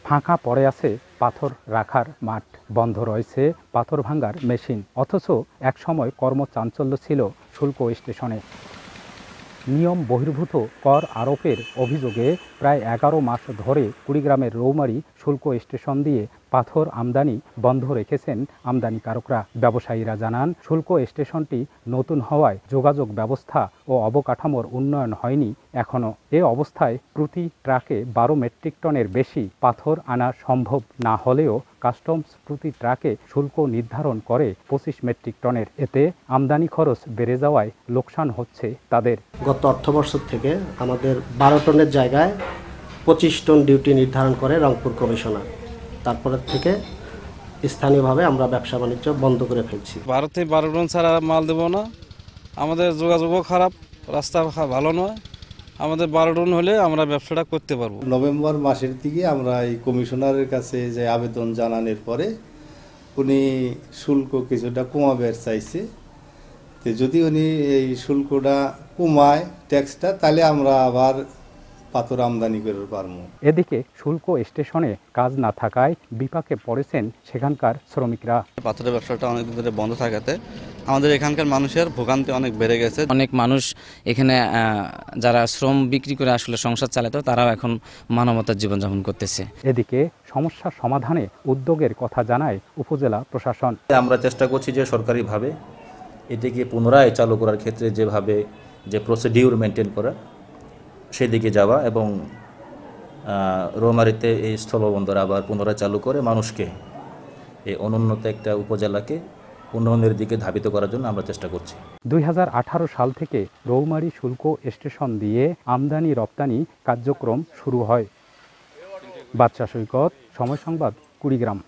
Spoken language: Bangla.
ফাঁকা পড়ে আছে পাথর রাখার মাঠ, বন্ধ রয়েছে পাথর ভাঙার মেশিন, অথচ একসময় কর্মচাঞ্চল্য ছিল শুল্ক স্টেশনে। নিয়ম বহির্ভূত কর আরোপের অভিযোগে প্রায় 11 মাস ধরে কুড়িগ্রামের রৌমারী শুল্ক স্টেশন দিয়ে পাথর আমদানি বন্ধ রেখেছেন আমদানিকারকরা। ব্যবসায়ীরা জানান, শুল্ক স্টেশনটি নতুন হওয়ায় যোগাযোগ ব্যবস্থা ও অবকাঠামোর উন্নয়ন হয়নি এখনও। এ অবস্থায় প্রতি ট্রাকে 12 মেট্রিক টনের বেশি পাথর আনা সম্ভব না হলেও কাস্টমস প্রতি ট্রাকে শুল্ক নির্ধারণ করে 25 মেট্রিক টনের। এতে আমদানি খরচ বেড়ে যাওয়ায় লোকসান হচ্ছে তাদের। গত অর্থবর্ষ থেকে আমাদের 12 টনের জায়গায় 25 টন ডিউটি নির্ধারণ করে রংপুর কমিশনার। তারপরে থেকে স্থানীয়ভাবে আমরা ব্যবসা বাণিজ্য বন্ধ করে ফেলছি। 12 টন ছাড়া মাল দেবো না, আমাদের যোগাযোগও খারাপ, রাস্তা ভালো নয়। আমাদের 12 টন হলে আমরা ব্যবসাটা করতে পারবো। নভেম্বর মাসের দিকে আমরা এই কমিশনারের কাছে যে আবেদন জানানোর পরে উনি শুল্ক কিছুটা কমাবে চাইছে। তো যদি উনি এই শুল্কটা কমায় ট্যাক্সটা, তাহলে আমরা আবার পাথর আমদানি করতে পারবো। এদিকে শুল্ক স্টেশনে কাজ না থাকায় বিপাকে পড়েছেন সেখানকার শ্রমিকরা। পাথরের ব্যবসাটা অনেক দিন ধরে বন্ধ থাকাতে আমাদের এখানকার মানুষের ভোগান্তি অনেক বেড়ে গেছে। অনেক মানুষ এখানে যারা শ্রম বিক্রি করে আসলে সংসার চালাতো, তারাও এখন মানবতার জীবনযাপন করতেছে। এদিকে সমস্যা সমাধানে উদ্যোগের কথা জানায় উপজেলা প্রশাসন। আমরা চেষ্টা করছি যে সরকারিভাবে এটিকে পুনরায় চালু করার ক্ষেত্রে যেভাবে যে প্রসিডিউর মেনটেন করা সেদিকে যাওয়া এবং রৌমারীতে এই স্থলবন্দর আবার পুনরায় চালু করে মানুষকে এই অনুন্নত একটা উপজেলাকে উন্নয়নের দিকে ধাবিত করার জন্য আমরা চেষ্টা করছি। 2018 সাল থেকে রৌমারী শুল্ক স্টেশন দিয়ে আমদানি রপ্তানি কার্যক্রম শুরু হয়। বাদশা সৈকত, সময় সংবাদ, কুড়িগ্রাম।